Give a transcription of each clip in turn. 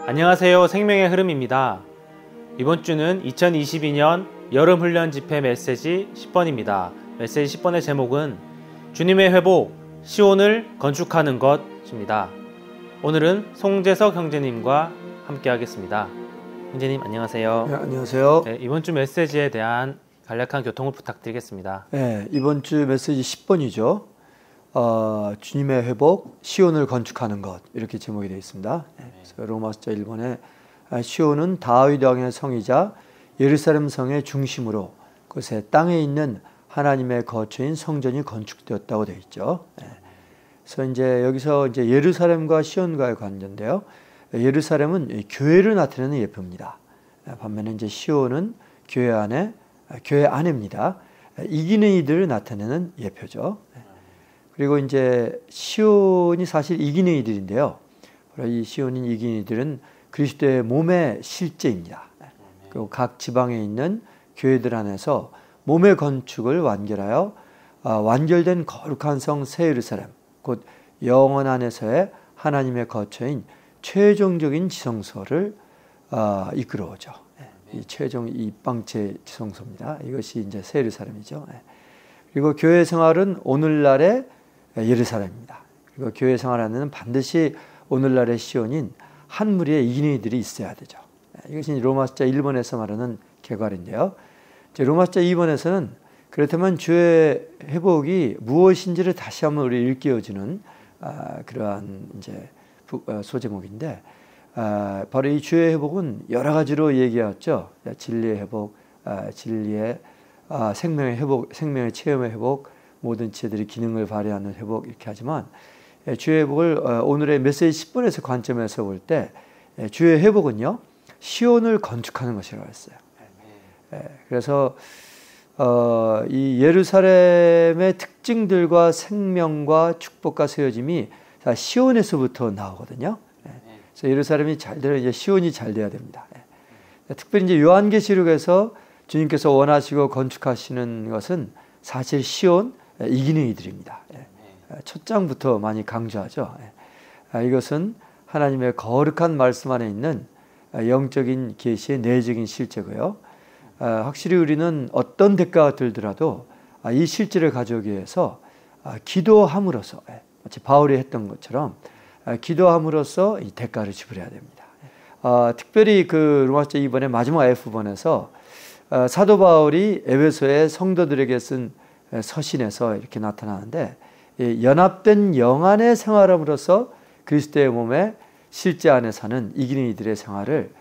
안녕하세요. 생명의 흐름입니다. 이번 주는 2022년 여름훈련 집회 메시지 10번입니다. 메시지 10번의 제목은 주님의 회복, 시온을 건축하는 것입니다. 오늘은 송재석 형제님과 함께 하겠습니다. 형제님 안녕하세요. 네, 안녕하세요. 네, 이번 주 메시지에 대한 간략한 교통을 부탁드리겠습니다. 네, 이번 주 메시지 10번이죠. 주님의 회복, 시온을 건축하는 것, 이렇게 제목이 되어 있습니다. 그래서 로마서 1번에 시온은 다윗 왕의 성이자 예루살렘 성의 중심으로 그것의 땅에 있는 하나님의 거처인 성전이 건축되었다고 되어 있죠. 그래서 이제 여기서 이제 예루살렘과 시온과의 관계인데요. 예루살렘은 교회를 나타내는 예표입니다. 반면에 이제 시온은 교회 안에입니다. 이기는 이들을 나타내는 예표죠. 그리고 이제 시온이 사실 이기는 이들인데요. 이 시온인 이기는 이들은 그리스도의 몸의 실제입니다. 그리고 각 지방에 있는 교회들 안에서 몸의 건축을 완결하여 완결된 거룩한 성 새 예루살렘, 곧 영원 안에서의 하나님의 거처인 최종적인 지성소를 이끌어오죠. 이 최종 입방체 지성소입니다. 이것이 이제 새 예루살렘이죠. 그리고 교회 생활은 오늘날의 예루살렘입니다. 그리고 교회 생활 안에는 반드시 오늘날의 시온인 한 무리의 이기는 이들이 있어야 되죠. 이것이 로마서 1번에서 말하는 결과인데요. 로마서 2번에서는 그렇다면 주의 회복이 무엇인지를 다시 한번 우리 일깨워주는 그러한 이제 소제목인데, 바로 이 주의 회복은 여러 가지로 얘기했죠. 진리의 회복, 진리의 생명의 회복, 생명의 체험의 회복, 모든 지혜들이 기능을 발휘하는 회복, 이렇게 하지만 주의 회복을 오늘의 메시지 10번에서 관점에서 볼 때 주의 회복은요, 시온을 건축하는 것이라고 했어요. 그래서 이 예루살렘의 특징들과 생명과 축복과 세워짐이 다 시온에서부터 나오거든요. 그래서 예루살렘이 잘 되려 이제 시온이 잘 돼야 됩니다. 특별히 이제 요한계시록에서 주님께서 원하시고 건축하시는 것은 사실 시온, 이기는 이들입니다. 첫 장부터 많이 강조하죠. 이것은 하나님의 거룩한 말씀 안에 있는 영적인 계시의 내적인 실제고요. 확실히 우리는 어떤 대가가 들더라도 이 실제를 가져오기 위해서 기도함으로써, 마치 바울이 했던 것처럼 기도함으로써 이 대가를 지불해야 됩니다. 특별히 그 로마서 2번의 마지막 F번에서 사도 바울이 에베소의 성도들에게 쓴 서신에서 이렇게 나타나는데, 연합된 영안의 생활함으로써 그리스도의 몸에 실제 안에 사는 이기는 이들의 생활을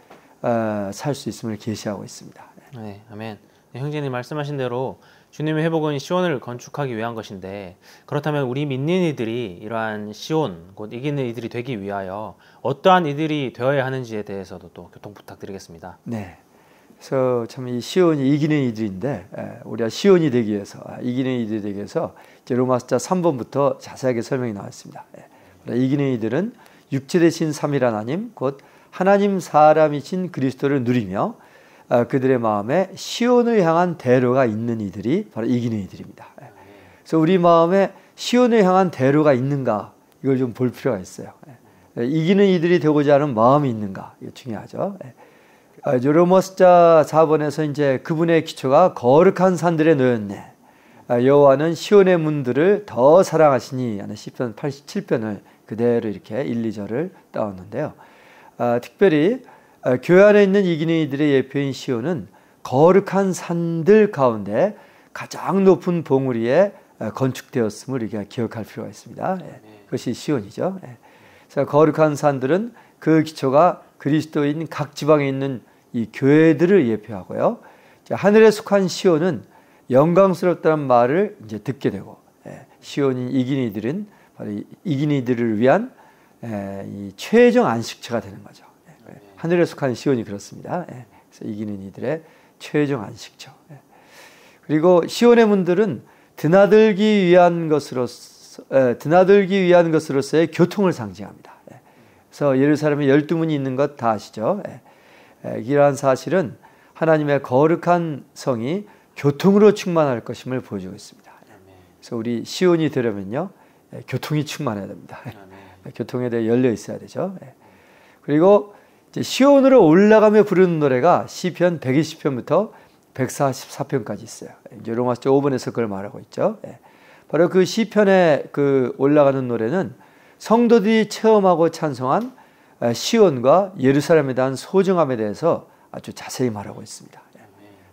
살 수 있음을 계시하고 있습니다. 네, 아멘. 네, 형제님 말씀하신 대로 주님의 회복은 시온을 건축하기 위한 것인데, 그렇다면 우리 믿는 이들이 이러한 시온, 곧 이기는 이들이 되기 위하여 어떠한 이들이 되어야 하는지에 대해서도 또 교통 부탁드리겠습니다. 네. 그래서 참 이 시온이 이기는 이들인데, 우리가 시온이 되기 위해서, 이기는 이들이 되기 위해서 이제 로마서 3번부터 자세하게 설명이 나와 있습니다. 이기는 이들은 육체 되신 삼위 하나님, 곧 하나님 사람이신 그리스도를 누리며 그들의 마음에 시온을 향한 대로가 있는 이들이 바로 이기는 이들입니다. 그래서 우리 마음에 시온을 향한 대로가 있는가, 이걸 좀 볼 필요가 있어요. 이기는 이들이 되고자 하는 마음이 있는가, 이거 중요하죠. 로마서 4번에서 이제 그분의 기초가 거룩한 산들에 놓였네, 여호와는 시온의 문들을 더 사랑하시니 하는 시편 87편을 그대로 이렇게 1, 2절을 따왔는데요. 특별히 교회 안에 있는 이기는 이들의 예표인 시온은 거룩한 산들 가운데 가장 높은 봉우리에 건축되었음을 우리가 기억할 필요가 있습니다. 그것이 시온이죠. 그래서 거룩한 산들은 그 기초가 그리스도인 각 지방에 있는 이 교회들을 예표하고요. 하늘에 속한 시온은 영광스럽다는 말을 이제 듣게 되고, 시온인 이기는 이들은 바로 이기는 이들을 위한 이 최종 안식처가 되는 거죠. 하늘에 속한 시온이 그렇습니다. 그래서 이기는 이들의 최종 안식처. 그리고 시온의 문들은 드나들기 위한 것으로서의 교통을 상징합니다. 그래서 예루살렘에 12문이 있는 것 다 아시죠? 이러한 사실은 하나님의 거룩한 성이 교통으로 충만할 것임을 보여주고 있습니다. 그래서 우리 시온이 되려면요, 교통이 충만해야 됩니다. 교통에 대해 열려 있어야 되죠. 그리고 이제 시온으로 올라가며 부르는 노래가 시편 120편부터 144편까지 있어요. 이제 로마서 5번에서 그걸 말하고 있죠. 예. 바로 그 시편에 그 올라가는 노래는 성도들이 체험하고 찬송한 시온과 예루살렘에 대한 소중함에 대해서 아주 자세히 말하고 있습니다. 예.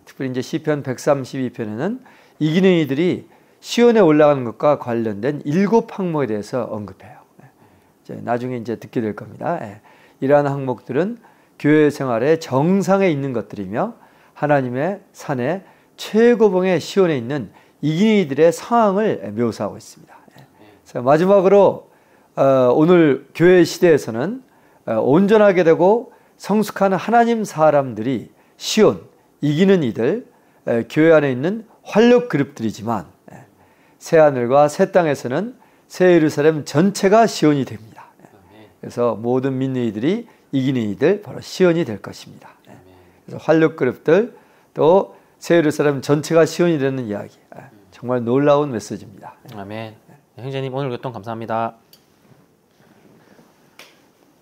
특별히 이제 시편 132편에는 이기는 이들이 시온에 올라가는 것과 관련된 7 항목에 대해서 언급해요. 예. 이제 나중에 이제 듣게 될 겁니다. 예. 이러한 항목들은 교회 생활의 정상에 있는 것들이며 하나님의 산의 최고봉의 시온에 있는 이기는 이들의 상황을 묘사하고 있습니다. 그래서 마지막으로 오늘 교회 시대에서는 온전하게 되고 성숙한 하나님 사람들이 시온, 이기는 이들, 교회 안에 있는 활력 그룹들이지만 새하늘과 새 땅에서는 새 예루살렘 전체가 시온이 됩니다. 그래서 모든 믿는 이들이 이기는 이들, 바로 시온이 될 것입니다. 그래서 활력 그룹들, 또 새 예루살렘 전체가 시온이 되는 이야기, 정말 놀라운 메시지입니다. 아멘. 네, 형제님 오늘 교통 감사합니다.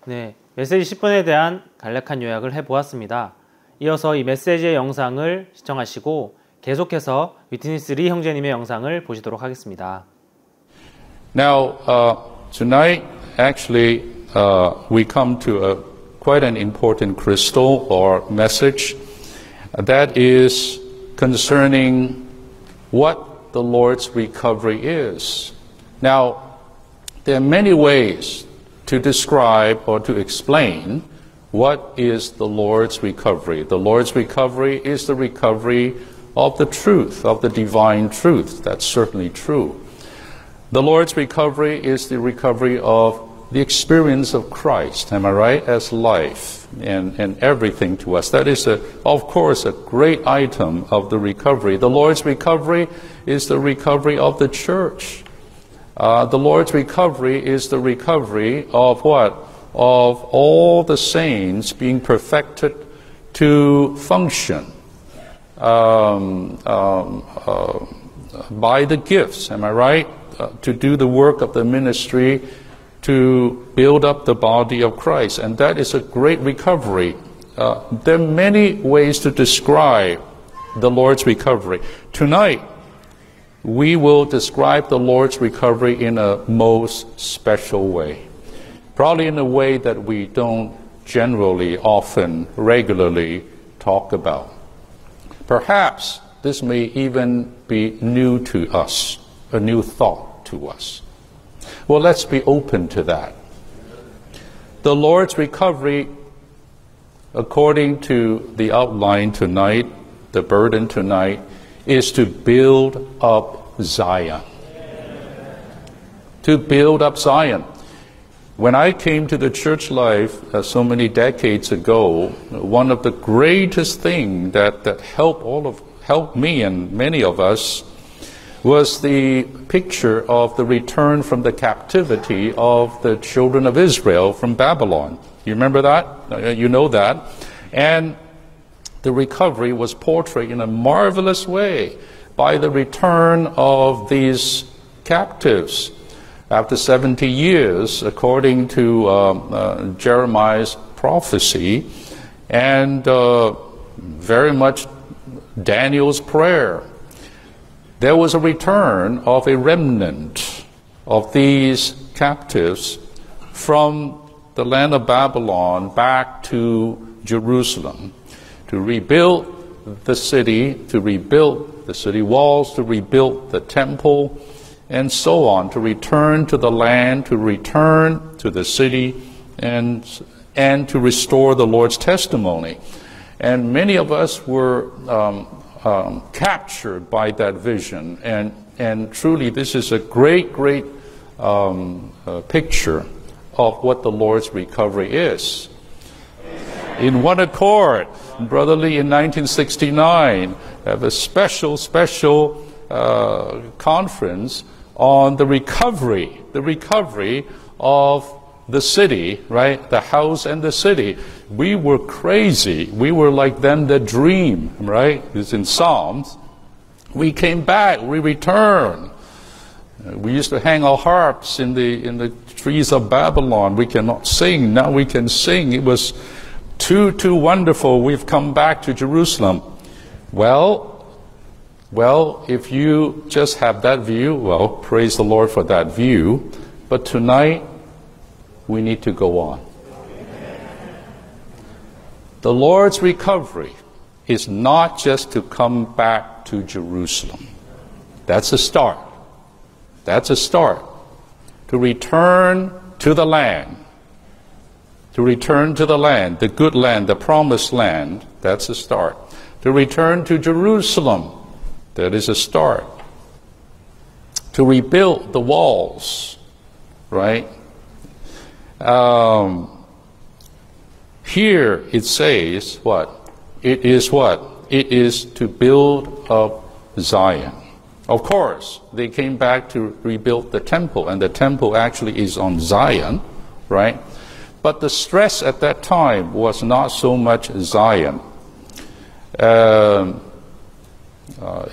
네, 메시지 10분에 대한 간략한 요약을 해보았습니다. 이어서 이 메시지의 영상을 시청하시고 계속해서 위트니스 리 형제님의 영상을 보시도록 하겠습니다. Now, tonight, actually, we come to quite an important crystal or message that is concerning what the Lord's recovery is. Now, there are many ways to describe or to explain what is the Lord's recovery. The Lord's recovery is the recovery of the truth, of the divine truth. That's certainly true. The Lord's recovery is the recovery of the experience of Christ, am I right, as life and everything to us. That is, of course, a great item of the recovery. The Lord's recovery is the recovery of the church. The Lord's recovery is the recovery of what? Of all the saints being perfected to function by the gifts, am I right? To do the work of the ministry, to build up the body of Christ. And that is a great recovery. There are many ways to describe the Lord's recovery. Tonight, we will describe the Lord's recovery in a most special way. Probably in a way that we don't generally, often, regularly talk about. Perhaps this may even be new to us, a new thought to us. Well, let's be open to that. The Lord's recovery, according to the outline tonight, the burden tonight, is to build up Zion. To build up Zion. When I came to the church life so many decades ago, one of the greatest things that helped me and many of us was the picture of the return from the captivity of the children of Israel from Babylon. You remember that? You know that. And the recovery was portrayed in a marvelous way by the return of these captives after 70 years, according to Jeremiah's prophecy, and very much Daniel's prayer. There was a return of a remnant of these captives from the land of Babylon back to Jerusalem to rebuild the city, to rebuild the city walls, to rebuild the temple, and so on, to return to the land, to return to the city, and to restore the Lord's testimony. And many of us were captured by that vision, and truly this is a great picture of what the Lord's recovery is. In one accord, Brother Lee in 1969 have a special conference on the recovery of the city, right? The house and the city. We were crazy. We were like them that dream, right? It's in Psalms. We came back. We returned. We used to hang our harps in the trees of Babylon. We cannot sing. Now we can sing. It was Too wonderful. We've come back to Jerusalem. Well, if you just have that view, well, praise the Lord for that view. But tonight, we need to go on. The Lord's recovery is not just to come back to Jerusalem. That's a start. That's a start. To return to the land. To return to the land, the good land, the promised land. That's a start. To return to Jerusalem. That is a start. To rebuild the walls. Right? Here it says what? It is what? It is to build up Zion. Of course, they came back to rebuild the temple, and the temple actually is on Zion, right? But the stress at that time was not so much Zion.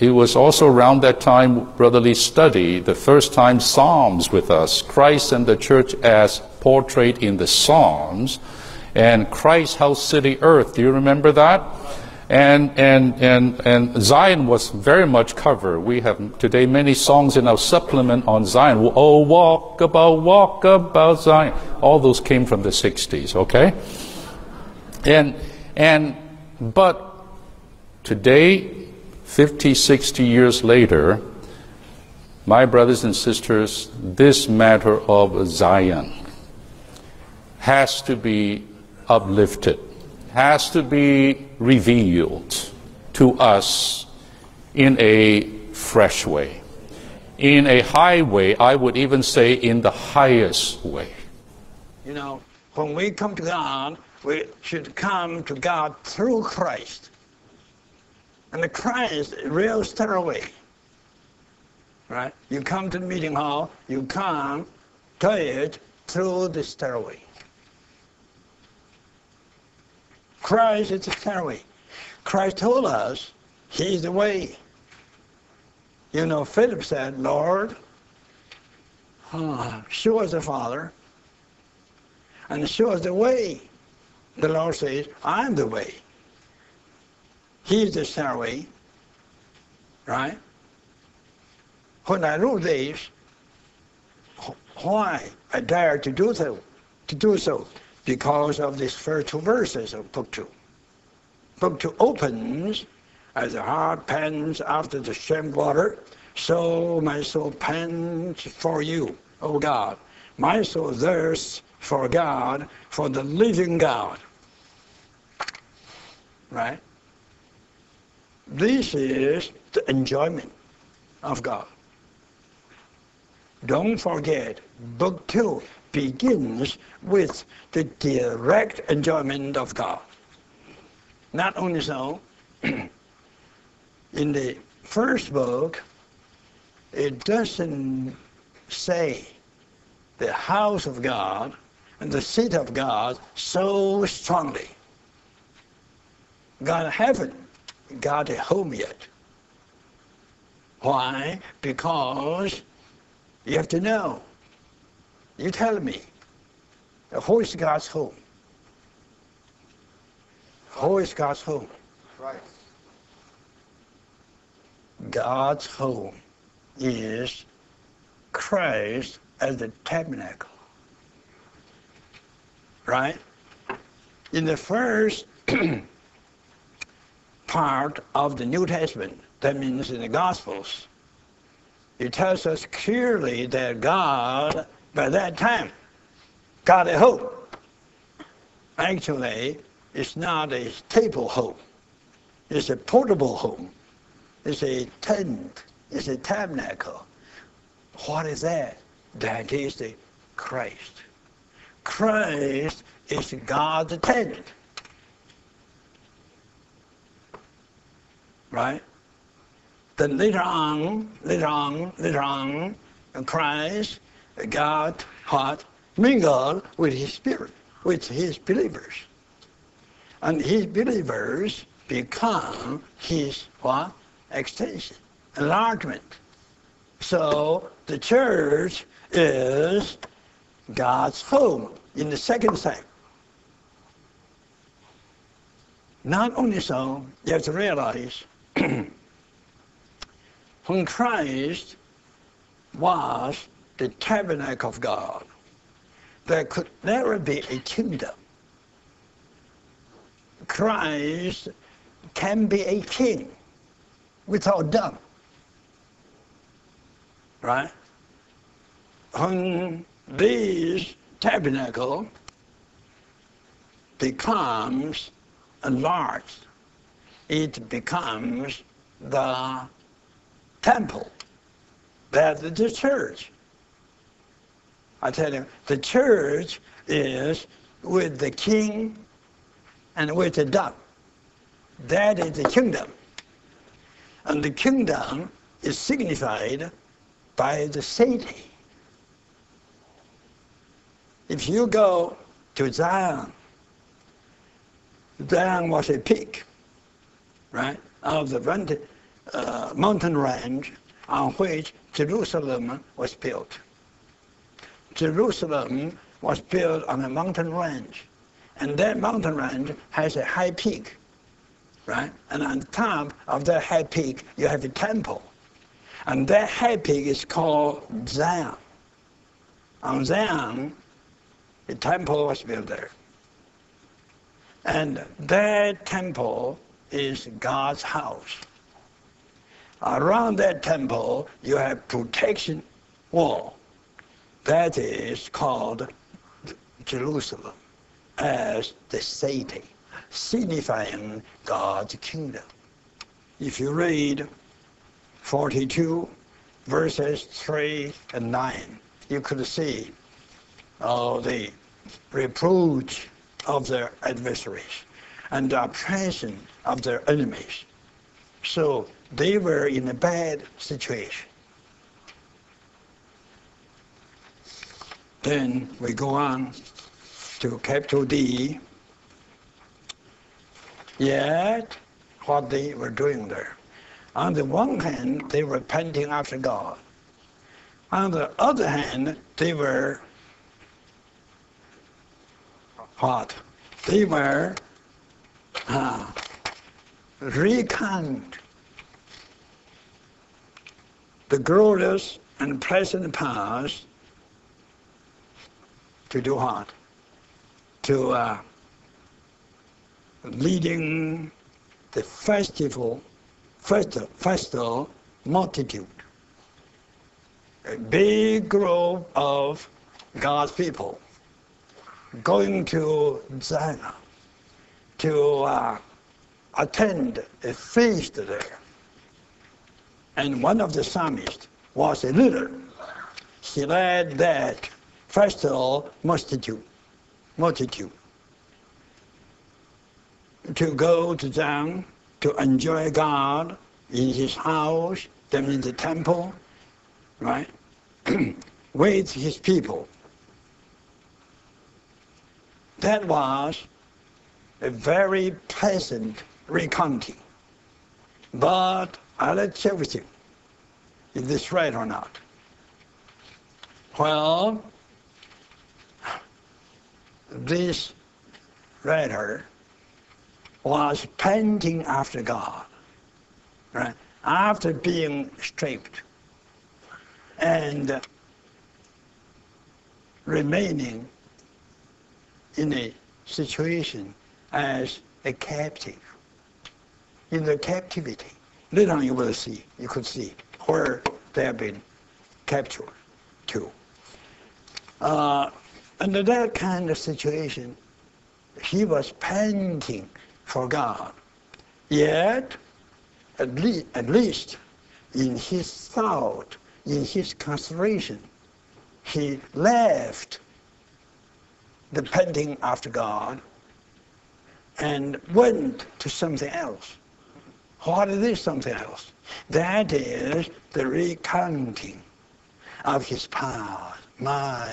It was also around that time, brotherly study, the first time Psalms with us, Christ and the church as portrayed in the Psalms, and Christ's house, city, earth. Do you remember that? And Zion was very much covered. We have today many songs in our supplement on Zion. Oh, walk about Zion. All those came from the 60s, okay? But today, 50, 60 years later, my brothers and sisters, this matter of Zion has to be uplifted, has to be revealed to us in a fresh way, in a high way, I would even say in the highest way. You know, when we come to God, we should come to God through Christ. And the Christ is a real stairway, right? You come to the meeting hall, you come to it through the stairway. Christ is the stairway. Christ told us He's the way. You know, Philip said, Lord, show us the Father, and show us the way. The Lord says, I'm the way. He's the stairway, right? When I wrote this, why I dare to do so? Because of these first two verses of Book 2. Book 2 opens, as the heart pants after the stream water, so my soul pants for you, O God. My soul thirsts for God, for the living God. Right? This is the enjoyment of God. Don't forget, Book 2 begins with the direct enjoyment of God. Not only so, in the first book, it doesn't say the house of God and the seat of God so strongly. God haven't got a home yet. Why? Because you have to know. You tell me, who is God's home? Who is God's home? Right. God's home is Christ as the tabernacle. Right? In the first part of the New Testament, that means in the Gospels, it tells us clearly that God, by that time, got a home. Actually, it's not a stable home. It's a portable home. It's a tent. It's a tabernacle. What is that? That is the Christ. Christ is God's tent. Right? Then later on, Christ, God, what? Mingled with His Spirit, with His believers. And His believers become His what? Extension, enlargement. So the church is God's home in the second sense. Not only so, you have to realize when Christ was the tabernacle of God, there could never be a kingdom. Christ can be a king without doubt. Right? When this tabernacle becomes enlarged, it becomes the temple, that is the church. I tell you, the church is with the king and with the dove. That is the kingdom. And the kingdom is signified by the city. If you go to Zion, Zion was a peak, right, of the mountain range on which Jerusalem was built. Jerusalem was built on a mountain range, and that mountain range has a high peak, right? And on top of that high peak, you have a temple. And that high peak is called Zion. On Zion, the temple was built there. And that temple is God's house. Around that temple, you have protection wall. That is called Jerusalem as the city, signifying God's kingdom. If you read 42 verses 3 and 9, you could see the reproach of their adversaries and the oppression of their enemies. So they were in a bad situation. Then we go on to capital D. Yet, what they were doing there. On the one hand, they were panting after God. On the other hand, they were what? They were recount the glorious and pleasant past to do what? To leading the festival multitude, a big group of God's people going to Zion to attend a feast there. And one of the psalmists was a leader. He led that festival multitude to go to Zion to enjoy God in his house, then in the temple, right, with his people. That was a very pleasant recounting. But let's check with you, is this right or not? Well, this writer was panting after God, right? After being stripped and remaining in a situation as a captive, in the captivity. Later on you will see, you could see where they have been captured to. Under that kind of situation, he was panting for God. Yet, at least in his thought, in his consideration, he left the panting after God and went to something else. What is this something else? That is the recounting of his past. My,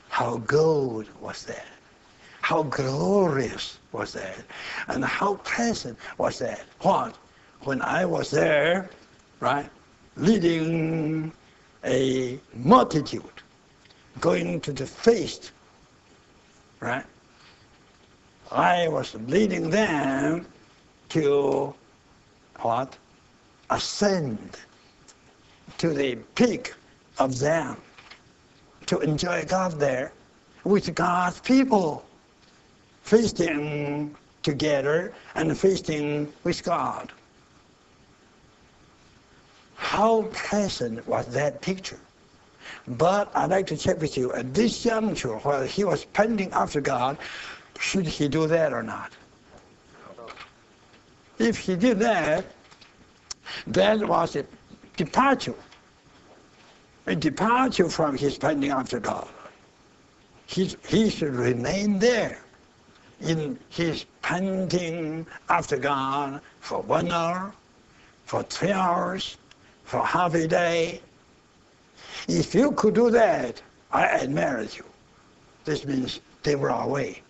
how good was that? How glorious was that? And how pleasant was that? What? When I was there, right, leading a multitude, going to the feast, right? I was leading them to what? Ascend to the peak of them, to enjoy God there with God's people, feasting together and feasting with God. How pleasant was that picture. But I'd like to check with you, at this juncture, while he was panting after God, should he do that or not? If he did that, that was a departure from his panting after God. He should remain there in his panting after God for 1 hour, for 3 hours, for half a day. If you could do that, I admire you. This means they were away,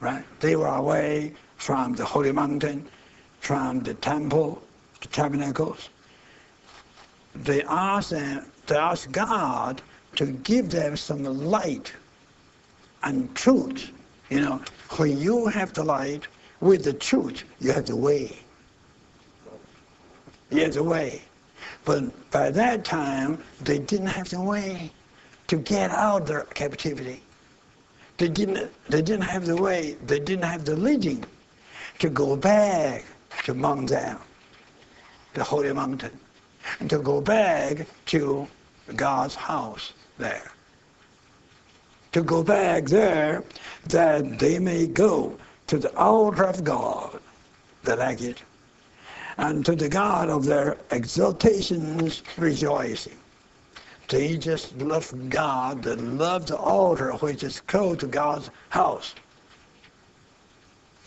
right? They were away from the holy mountain, from the temple, the tabernacles. They asked God to give them some light and truth. You know, when you have the light with the truth, you have the way. You have the way. But by that time, they didn't have the way to get out of their captivity. They didn't have the way, they didn't have the leading to go back to Mount Zion, the holy mountain, and to go back to God's house there. To go back there that they may go to the altar of God, they like it, and to the God of their exaltations rejoicing. They just love God, they love the altar which is close to God's house.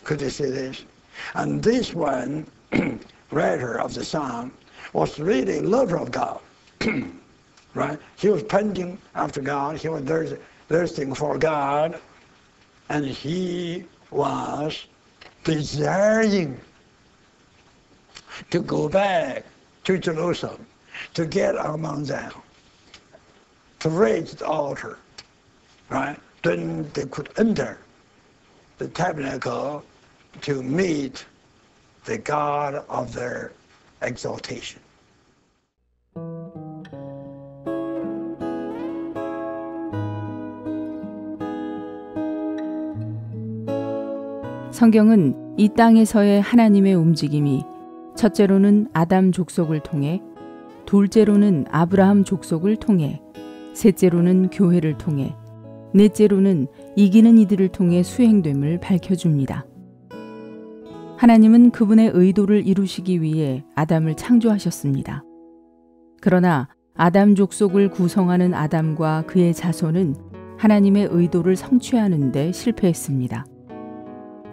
Could you see this? And this one, writer of the psalm, was really a lover of God. Right? He was panting after God, he was thirsting for God, and he was desiring to go back to Jerusalem, to get on Mount Zion, to raise the altar, right? Then they could enter the tabernacle to meet the God of their exaltation. 성경은 이 땅에서의 하나님의 움직임이 첫째로는 아담 족속을 통해, 둘째로는 아브라함 족속을 통해, 셋째로는 교회를 통해, 넷째로는 이기는 이들을 통해 수행됨을 밝혀줍니다. 하나님은 그분의 의도를 이루시기 위해 아담을 창조하셨습니다. 그러나 아담 족속을 구성하는 아담과 그의 자손은 하나님의 의도를 성취하는 데 실패했습니다.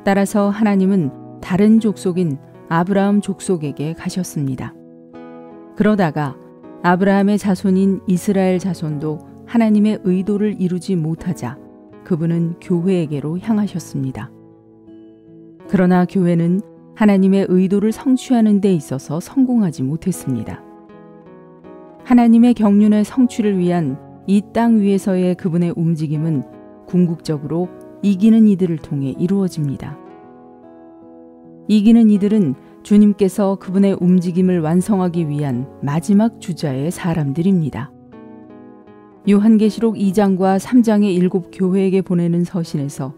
따라서 하나님은 다른 족속인 아브라함 족속에게 가셨습니다. 그러다가 아브라함의 자손인 이스라엘 자손도 하나님의 의도를 이루지 못하자 그분은 교회에게로 향하셨습니다. 그러나 교회는 하나님의 의도를 성취하는 데 있어서 성공하지 못했습니다. 하나님의 경륜의 성취를 위한 이 땅 위에서의 그분의 움직임은 궁극적으로 이기는 이들을 통해 이루어집니다. 이기는 이들은 주님께서 그분의 움직임을 완성하기 위한 마지막 주자의 사람들입니다. 요한계시록 2장과 3장의 7 교회에게 보내는 서신에서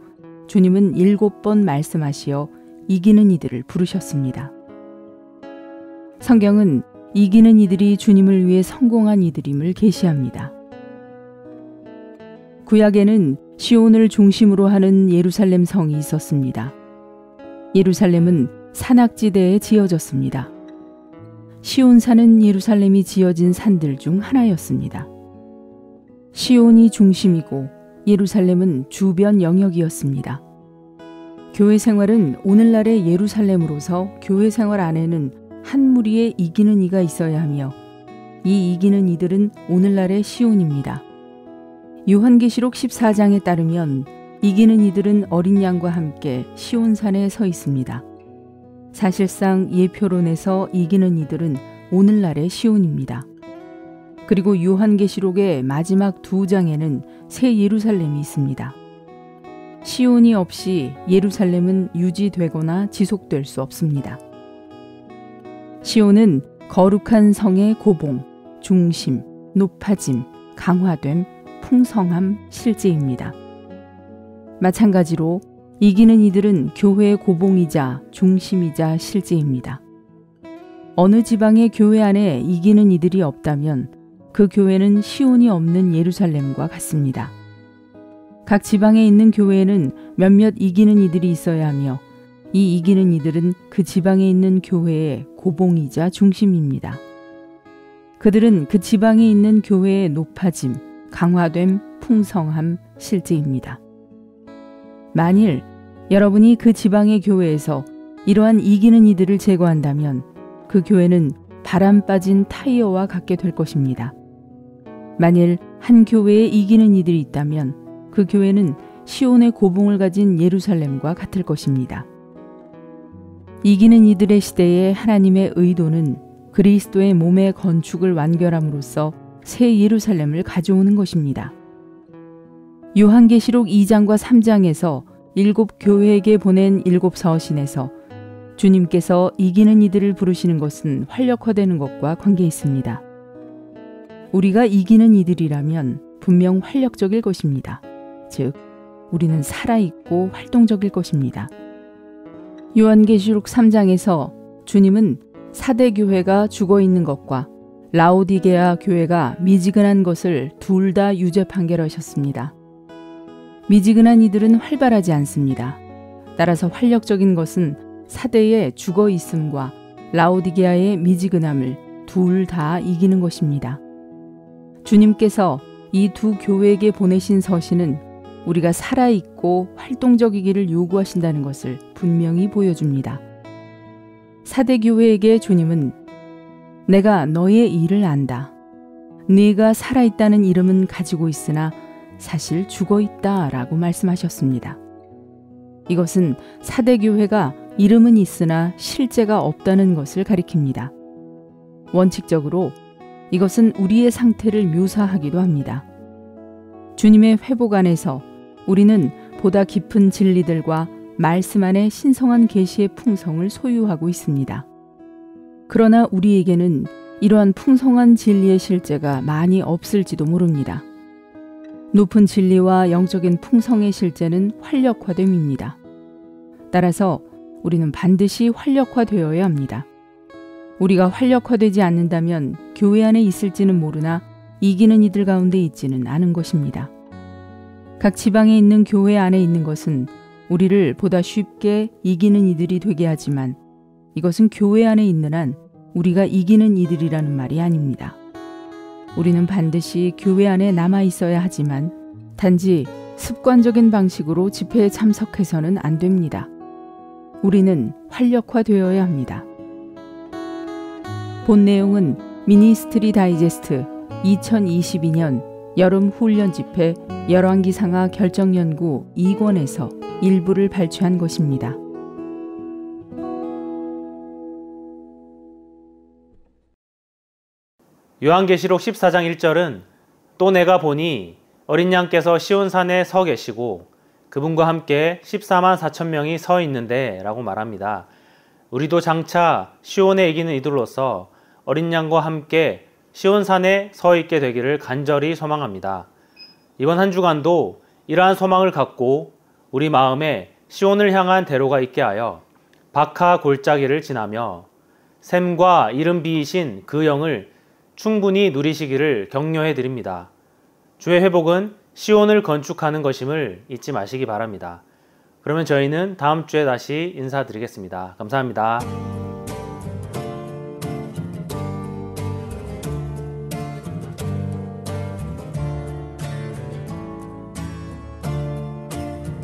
주님은 7번 말씀하시어 이기는 이들을 부르셨습니다. 성경은 이기는 이들이 주님을 위해 성공한 이들임을 계시합니다. 구약에는 시온을 중심으로 하는 예루살렘 성이 있었습니다. 예루살렘은 산악지대에 지어졌습니다. 시온산은 예루살렘이 지어진 산들 중 하나였습니다. 시온이 중심이고 예루살렘은 주변 영역이었습니다. 교회 생활은 오늘날의 예루살렘으로서 교회 생활 안에는 한 무리의 이기는 이가 있어야 하며 이 이기는 이들은 오늘날의 시온입니다. 요한계시록 14장에 따르면 이기는 이들은 어린 양과 함께 시온산에 서 있습니다. 사실상 예표론에서 이기는 이들은 오늘날의 시온입니다. 그리고 요한계시록의 마지막 2장에는 새 예루살렘이 있습니다. 시온이 없이 예루살렘은 유지되거나 지속될 수 없습니다. 시온은 거룩한 성의 고봉, 중심, 높아짐, 강화됨, 풍성함, 실제입니다. 마찬가지로 이기는 이들은 교회의 고봉이자 중심이자 실제입니다. 어느 지방의 교회 안에 이기는 이들이 없다면 그 교회는 시온이 없는 예루살렘과 같습니다. 각 지방에 있는 교회에는 몇몇 이기는 이들이 있어야 하며 이 이기는 이들은 그 지방에 있는 교회의 고봉이자 중심입니다. 그들은 그 지방에 있는 교회의 높아짐, 강화됨, 풍성함, 실제입니다. 만일 여러분이 그 지방의 교회에서 이러한 이기는 이들을 제거한다면 그 교회는 바람 빠진 타이어와 같게 될 것입니다. 만일 한 교회에 이기는 이들이 있다면 그 교회는 시온의 고봉을 가진 예루살렘과 같을 것입니다. 이기는 이들의 시대에 하나님의 의도는 그리스도의 몸의 건축을 완결함으로써 새 예루살렘을 가져오는 것입니다. 요한계시록 2장과 3장에서 7 교회에게 보낸 7 서신에서 주님께서 이기는 이들을 부르시는 것은 활력화되는 것과 관계 있습니다. 우리가 이기는 이들이라면 분명 활력적일 것입니다. 즉, 우리는 살아있고 활동적일 것입니다. 요한계시록 3장에서 주님은 사대 교회가 죽어있는 것과 라오디게아 교회가 미지근한 것을 둘 다 유죄 판결하셨습니다. 미지근한 이들은 활발하지 않습니다. 따라서 활력적인 것은 사대의 죽어있음과 라오디게아의 미지근함을 둘 다 이기는 것입니다. 주님께서 이 두 교회에게 보내신 서신은 우리가 살아있고 활동적이기를 요구하신다는 것을 분명히 보여줍니다. 사대 교회에게 주님은 내가 너의 일을 안다. 네가 살아있다는 이름은 가지고 있으나 사실 죽어있다 라고 말씀하셨습니다. 이것은 사대 교회가 이름은 있으나 실제가 없다는 것을 가리킵니다. 원칙적으로 이것은 우리의 상태를 묘사하기도 합니다. 주님의 회복 안에서 우리는 보다 깊은 진리들과 말씀 안에 신성한 계시의 풍성을 소유하고 있습니다. 그러나 우리에게는 이러한 풍성한 진리의 실제가 많이 없을지도 모릅니다. 높은 진리와 영적인 풍성의 실제는 활력화됨입니다. 따라서 우리는 반드시 활력화되어야 합니다. 우리가 활력화되지 않는다면 교회 안에 있을지는 모르나 이기는 이들 가운데 있지는 않은 것입니다. 각 지방에 있는 교회 안에 있는 것은 우리를 보다 쉽게 이기는 이들이 되게 하지만 이것은 교회 안에 있는 한 우리가 이기는 이들이라는 말이 아닙니다. 우리는 반드시 교회 안에 남아 있어야 하지만 단지 습관적인 방식으로 집회에 참석해서는 안 됩니다. 우리는 활력화되어야 합니다. 본 내용은 미니스트리 다이제스트 2022년 여름 훈련 집회 열왕기상하 결정연구 2권에서 일부를 발췌한 것입니다. 요한계시록 14장 1절은 또 내가 보니 어린 양께서 시온산에 서 계시고 그분과 함께 14만 4천 명이 서 있는데 라고 말합니다. 우리도 장차 시온에 이기는 이들로서 어린 양과 함께 시온산에 서 있게 되기를 간절히 소망합니다. 이번 한 주간도 이러한 소망을 갖고 우리 마음에 시온을 향한 대로가 있게 하여 박하 골짜기를 지나며 샘과 이름 비이신 그 영을 충분히 누리시기를 격려해 드립니다. 주의 회복은 시온을 건축하는 것임을 잊지 마시기 바랍니다. 그러면 저희는 다음 주에 다시 인사드리겠습니다. 감사합니다.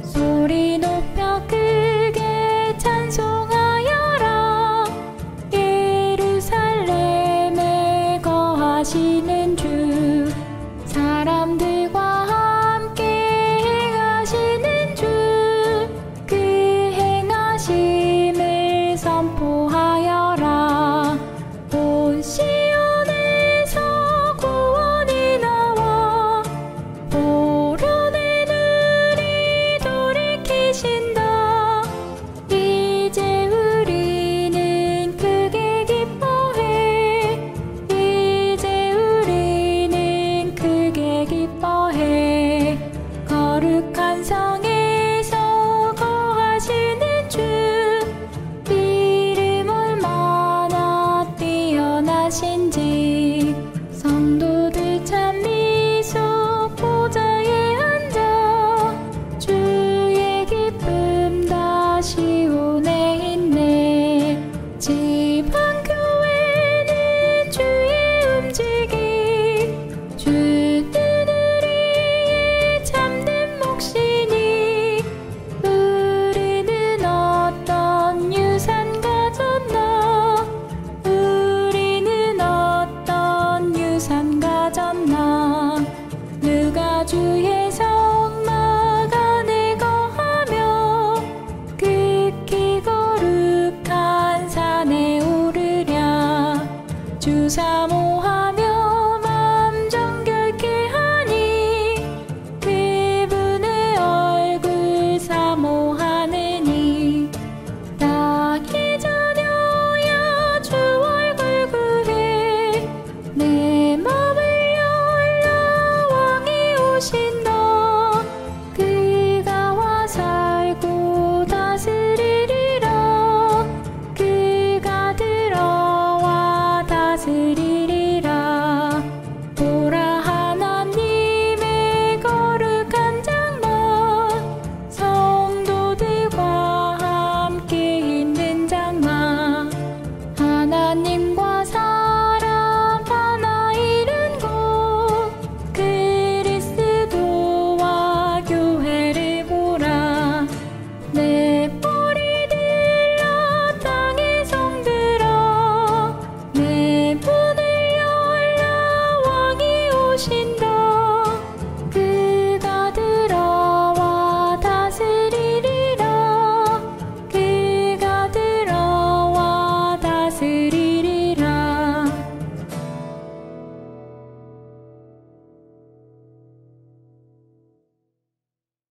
소리 높여 크게 찬송하여라. 예루살렘에 거하시는 주 사람들